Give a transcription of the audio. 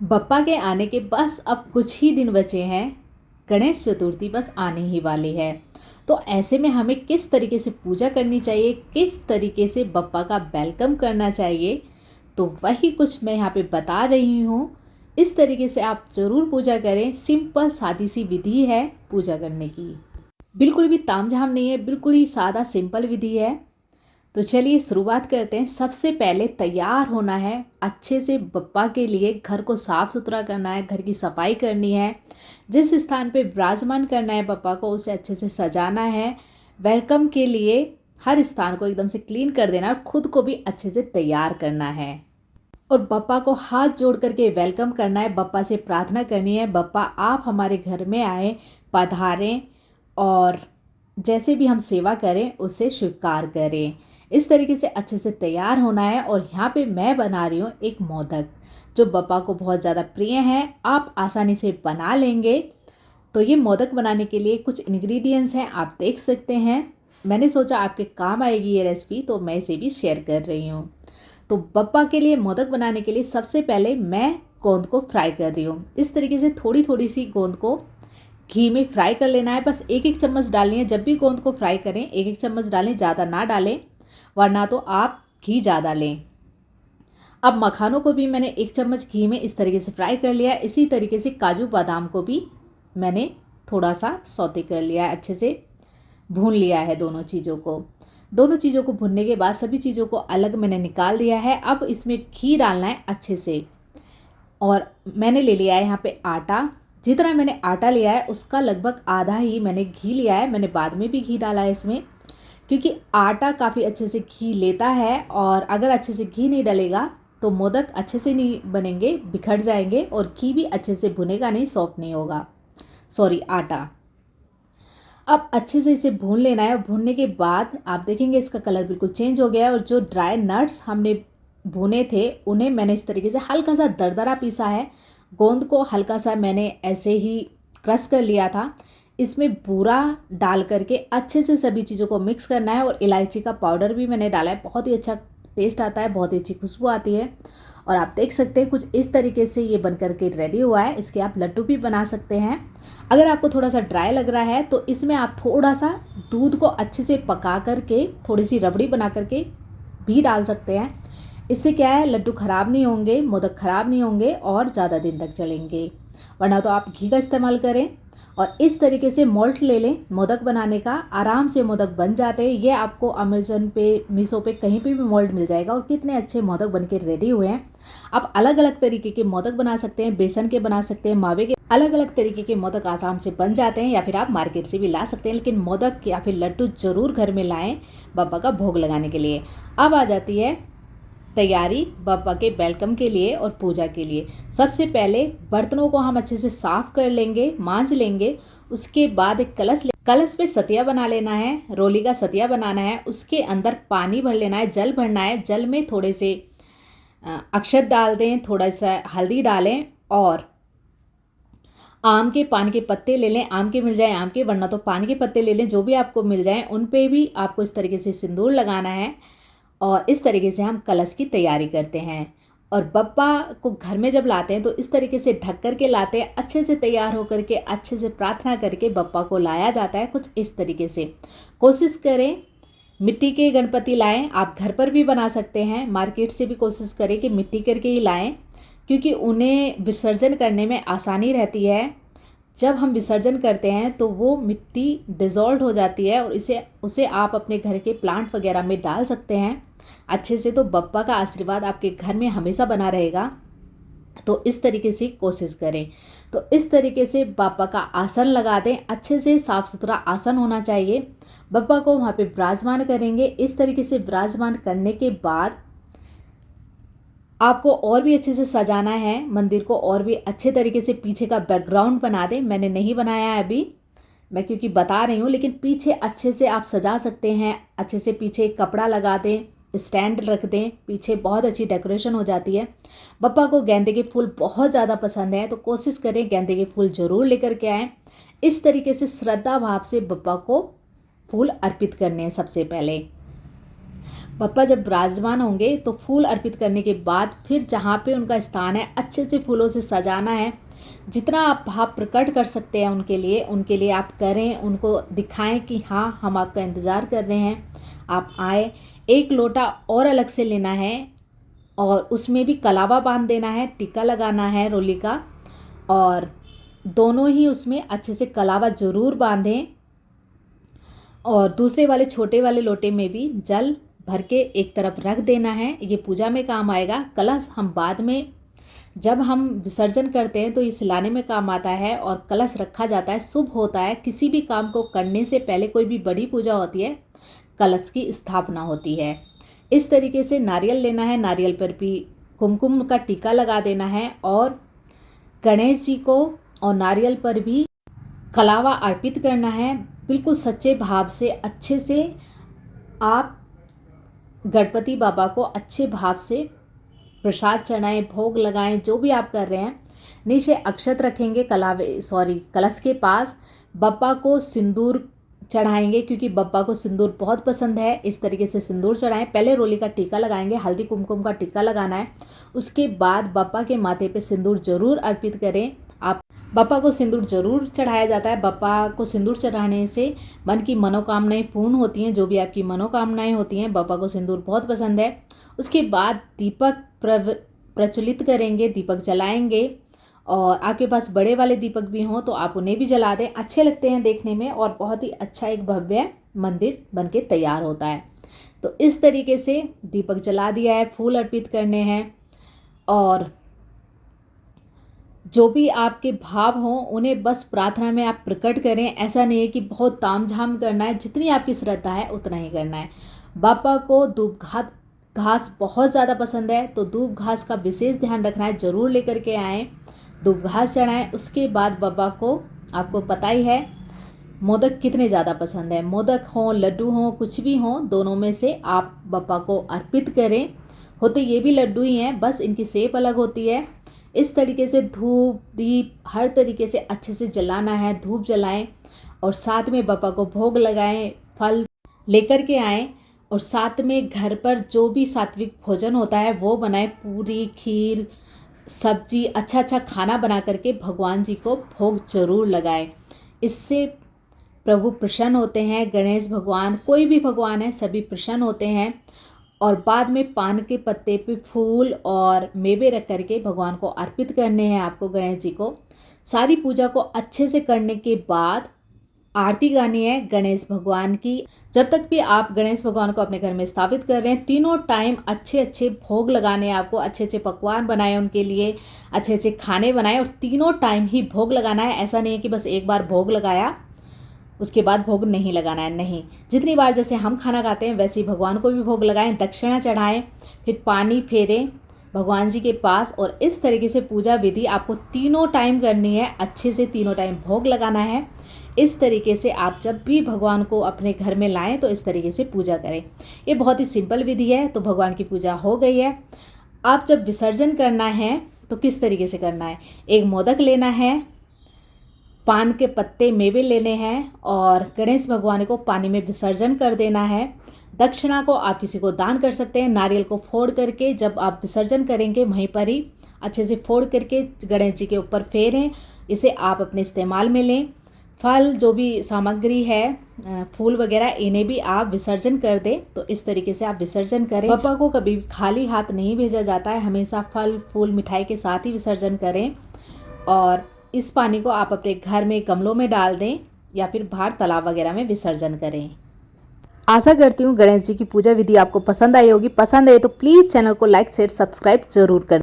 बप्पा के आने के बस अब कुछ ही दिन बचे हैं। गणेश चतुर्थी बस आने ही वाली है। तो ऐसे में हमें किस तरीके से पूजा करनी चाहिए, किस तरीके से बप्पा का वेलकम करना चाहिए, तो वही कुछ मैं यहाँ पे बता रही हूँ। इस तरीके से आप ज़रूर पूजा करें। सिंपल सादी सी विधि है पूजा करने की, बिल्कुल भी तामझाम नहीं है, बिल्कुल ही सादा सिंपल विधि है। तो चलिए शुरुआत करते हैं। सबसे पहले तैयार होना है अच्छे से बप्पा के लिए। घर को साफ़ सुथरा करना है, घर की सफाई करनी है, जिस स्थान पे विराजमान करना है बप्पा को उसे अच्छे से सजाना है। वेलकम के लिए हर स्थान को एकदम से क्लीन कर देना और खुद को भी अच्छे से तैयार करना है और बप्पा को हाथ जोड़ करके वेलकम करना है। बप्पा से प्रार्थना करनी है, बप्पा आप हमारे घर में आए, पधारें और जैसे भी हम सेवा करें उसे स्वीकार करें। इस तरीके से अच्छे से तैयार होना है। और यहाँ पे मैं बना रही हूँ एक मोदक, जो बप्पा को बहुत ज़्यादा प्रिय है। आप आसानी से बना लेंगे। तो ये मोदक बनाने के लिए कुछ इंग्रेडिएंट्स हैं, आप देख सकते हैं। मैंने सोचा आपके काम आएगी ये रेसिपी, तो मैं इसे भी शेयर कर रही हूँ। तो बप्पा के लिए मोदक बनाने के लिए सबसे पहले मैं गोंद को फ्राई कर रही हूँ। इस तरीके से थोड़ी थोड़ी सी गोंद को घी में फ्राई कर लेना है। बस एक एक चम्मच डालनी है। जब भी गोंद को फ्राई करें एक एक चम्मच डालें, ज़्यादा ना डालें, वरना तो आप घी ज़्यादा लें। अब मखानों को भी मैंने एक चम्मच घी में इस तरीके से फ्राई कर लिया है। इसी तरीके से काजू बादाम को भी मैंने थोड़ा सा सौते कर लिया है, अच्छे से भून लिया है दोनों चीज़ों को। दोनों चीज़ों को भुनने के बाद सभी चीज़ों को अलग मैंने निकाल दिया है। अब इसमें घी डालना है अच्छे से। और मैंने ले लिया है यहाँ पे आटा। जितना मैंने आटा लिया है उसका लगभग आधा ही मैंने घी लिया है। मैंने बाद में भी घी डाला है इसमें, क्योंकि आटा काफ़ी अच्छे से घी लेता है। और अगर अच्छे से घी नहीं डलेगा तो मोदक अच्छे से नहीं बनेंगे, बिखर जाएंगे और घी भी अच्छे से भुनेगा नहीं, सॉफ्ट नहीं होगा। सॉरी, आटा। अब अच्छे से इसे भून लेना है। भूनने के बाद आप देखेंगे इसका कलर बिल्कुल चेंज हो गया है। और जो ड्राई नट्स हमने भुने थे उन्हें मैंने इस तरीके से हल्का सा दरदरा पीसा है। गोंद को हल्का सा मैंने ऐसे ही क्रश कर लिया था। इसमें बूरा डाल करके अच्छे से सभी चीज़ों को मिक्स करना है। और इलायची का पाउडर भी मैंने डाला है, बहुत ही अच्छा टेस्ट आता है, बहुत ही अच्छी खुशबू आती है। और आप देख सकते हैं कुछ इस तरीके से ये बन करके रेडी हुआ है। इसके आप लड्डू भी बना सकते हैं। अगर आपको थोड़ा सा ड्राई लग रहा है तो इसमें आप थोड़ा सा दूध को अच्छे से पका करके थोड़ी सी रबड़ी बना करके भी डाल सकते हैं। इससे क्या है, लड्डू ख़राब नहीं होंगे, मोदक ख़राब नहीं होंगे और ज़्यादा दिन तक चलेंगे। वरना तो आप घी का इस्तेमाल करें। और इस तरीके से मोल्ट ले लें मोदक बनाने का, आराम से मोदक बन जाते हैं। ये आपको अमेज़न पे, मीशो पे कहीं पे भी मोल्ड मिल जाएगा। और कितने अच्छे मोदक बन के रेडी हुए हैं। आप अलग अलग तरीके के मोदक बना सकते हैं, बेसन के बना सकते हैं, मावे के, अलग अलग तरीके के मोदक आराम से बन जाते हैं। या फिर आप मार्केट से भी ला सकते हैं, लेकिन मोदक या फिर लड्डू ज़रूर घर में लाएँ बप्पा का भोग लगाने के लिए। अब आ जाती है तैयारी बप्पा के वेलकम के लिए और पूजा के लिए। सबसे पहले बर्तनों को हम अच्छे से साफ कर लेंगे, मांज लेंगे। उसके बाद एक कलश पे सतिया बना लेना है, रोली का सतिया बनाना है। उसके अंदर पानी भर लेना है, जल भरना है। जल में थोड़े से अक्षत डाल दें, थोड़ा सा हल्दी डालें और आम के पान के पत्ते ले लें। आम के मिल जाए आम के, वरना तो पान के पत्ते ले लें, जो भी आपको मिल जाए। उन पे भी आपको इस तरीके से सिंदूर लगाना है। और इस तरीके से हम कलश की तैयारी करते हैं। और बप्पा को घर में जब लाते हैं तो इस तरीके से ढक कर के लाते हैं। अच्छे से तैयार होकर के अच्छे से प्रार्थना करके बप्पा को लाया जाता है। कुछ इस तरीके से कोशिश करें मिट्टी के गणपति लाएं। आप घर पर भी बना सकते हैं, मार्केट से भी कोशिश करें कि मिट्टी करके ही लाएं, क्योंकि उन्हें विसर्जन करने में आसानी रहती है। जब हम विसर्जन करते हैं तो वो मिट्टी डिज़ोल्व हो जाती है और उसे आप अपने घर के प्लांट वगैरह में डाल सकते हैं अच्छे से। तो बप्पा का आशीर्वाद आपके घर में हमेशा बना रहेगा। तो इस तरीके से कोशिश करें। तो इस तरीके से बप्पा का आसन लगा दें। अच्छे से साफ सुथरा आसन होना चाहिए। बप्पा को वहाँ पे विराजमान करेंगे। इस तरीके से विराजमान करने के बाद आपको और भी अच्छे से सजाना है मंदिर को, और भी अच्छे तरीके से पीछे का बैकग्राउंड बना दें। मैंने नहीं बनाया है अभी, मैं क्योंकि बता रही हूँ, लेकिन पीछे अच्छे से आप सजा सकते हैं। अच्छे से पीछे एक कपड़ा लगा दें, स्टैंड रख दें, पीछे बहुत अच्छी डेकोरेशन हो जाती है। बप्पा को गेंदे के फूल बहुत ज़्यादा पसंद है, तो कोशिश करें गेंदे के फूल ज़रूर लेकर के आएँ। इस तरीके से श्रद्धा भाव से बप्पा को फूल अर्पित करने हैं। सबसे पहले बप्पा जब विराजमान होंगे तो फूल अर्पित करने के बाद फिर जहाँ पे उनका स्थान है अच्छे से फूलों से सजाना है। जितना आप भाव प्रकट कर सकते हैं उनके लिए आप करें, उनको दिखाएं कि हाँ हम आपका इंतज़ार कर रहे हैं, आप आए। एक लोटा और अलग से लेना है और उसमें भी कलावा बांध देना है, टीका लगाना है रोली का, और दोनों ही उसमें अच्छे से कलावा ज़रूर बांधें। और दूसरे वाले छोटे वाले लोटे में भी जल भर के एक तरफ रख देना है, ये पूजा में काम आएगा। कलश हम बाद में जब हम विसर्जन करते हैं तो इस लाने में काम आता है, और कलश रखा जाता है, शुभ होता है। किसी भी काम को करने से पहले, कोई भी बड़ी पूजा होती है, कलश की स्थापना होती है। इस तरीके से नारियल लेना है, नारियल पर भी कुमकुम का टीका लगा देना है, और गणेश जी को और नारियल पर भी कलावा अर्पित करना है। बिल्कुल सच्चे भाव से अच्छे से आप गणपति बाबा को अच्छे भाव से प्रसाद चढ़ाएं, भोग लगाएं, जो भी आप कर रहे हैं। नीचे अक्षत रखेंगे कलश के पास। बप्पा को सिंदूर चढ़ाएंगे क्योंकि बप्पा को सिंदूर बहुत पसंद है। इस तरीके से सिंदूर चढ़ाएं। पहले रोली का टीका लगाएंगे, हल्दी कुमकुम का टीका लगाना है। उसके बाद बप्पा के माथे पे सिंदूर जरूर अर्पित करें। आप बप्पा को सिंदूर जरूर चढ़ाया जाता है। बप्पा को सिंदूर चढ़ाने से मन की मनोकामनाएं पूर्ण होती हैं। जो भी आपकी मनोकामनाएं होती हैं, बप्पा को सिंदूर बहुत पसंद है। उसके बाद दीपक प्रज्वलित करेंगे, दीपक जलाएंगे, और आपके पास बड़े वाले दीपक भी हों तो आप उन्हें भी जला दें। अच्छे लगते हैं देखने में, और बहुत ही अच्छा एक भव्य मंदिर बनके तैयार होता है। तो इस तरीके से दीपक जला दिया है, फूल अर्पित करने हैं, और जो भी आपके भाव हों उन्हें बस प्रार्थना में आप प्रकट करें। ऐसा नहीं है कि बहुत तामझाम करना है, जितनी आपकी श्रद्धा है उतना ही करना है। बापा को दूब घास बहुत ज़्यादा पसंद है, तो दूब घास का विशेष ध्यान रखना है, ज़रूर लेकर के आएँ, दूब घास चढ़ाएँ। उसके बाद बाबा को, आपको पता ही है मोदक कितने ज़्यादा पसंद है, मोदक हों, लड्डू हों, कुछ भी हों, दोनों में से आप बाबा को अर्पित करें। होते ये भी लड्डू ही हैं, बस इनकी शेप अलग होती है। इस तरीके से धूप दीप हर तरीके से अच्छे से जलाना है, धूप जलाएं, और साथ में बाबा को भोग लगाएं, फल लेकर के आएँ, और साथ में घर पर जो भी सात्विक भोजन होता है वो बनाएं, पूरी, खीर, सब्जी, अच्छा खाना बना करके भगवान जी को भोग जरूर लगाएं। इससे प्रभु प्रसन्न होते हैं। गणेश भगवान, कोई भी भगवान है, सभी प्रसन्न होते हैं। और बाद में पान के पत्ते पे फूल और मेवे रख करके भगवान को अर्पित करने हैं आपको, गणेश जी को। सारी पूजा को अच्छे से करने के बाद आरती गानी है गणेश भगवान की। जब तक भी आप गणेश भगवान को अपने घर में स्थापित कर रहे हैं, तीनों टाइम अच्छे भोग लगाने हैं आपको, अच्छे पकवान बनाए उनके लिए, अच्छे खाने बनाए, और तीनों टाइम ही भोग लगाना है। ऐसा नहीं है कि बस एक बार भोग लगाया उसके बाद भोग नहीं लगाना है, नहीं। जितनी बार जैसे हम खाना खाते हैं वैसे ही भगवान को भी भोग लगाएं, दक्षिणा चढ़ाएं, फिर पानी फेरें भगवान जी के पास। और इस तरीके से पूजा विधि आपको तीनों टाइम करनी है, अच्छे से तीनों टाइम भोग लगाना है। इस तरीके से आप जब भी भगवान को अपने घर में लाएं तो इस तरीके से पूजा करें। ये बहुत ही सिंपल विधि है। तो भगवान की पूजा हो गई है। आप जब विसर्जन करना है तो किस तरीके से करना है, एक मोदक लेना है, पान के पत्ते मेवे लेने हैं, और गणेश भगवान को पानी में विसर्जन कर देना है। दक्षिणा को आप किसी को दान कर सकते हैं। नारियल को फोड़ करके जब आप विसर्जन करेंगे वहीं पर ही अच्छे से फोड़ करके गणेश जी के ऊपर फेरें। इसे आप अपने इस्तेमाल में लें। फल, जो भी सामग्री है, फूल वगैरह, इन्हें भी आप विसर्जन कर दें। तो इस तरीके से आप विसर्जन करें। पापा को कभी खाली हाथ नहीं भेजा जाता है, हमेशा फल फूल मिठाई के साथ ही विसर्जन करें। और इस पानी को आप अपने घर में गमलों में डाल दें या फिर बाहर तालाब वगैरह में विसर्जन करें। आशा करती हूँ गणेश जी की पूजा विधि आपको पसंद आई होगी। पसंद आए तो प्लीज़ चैनल को लाइक शेयर सब्सक्राइब जरूर करें।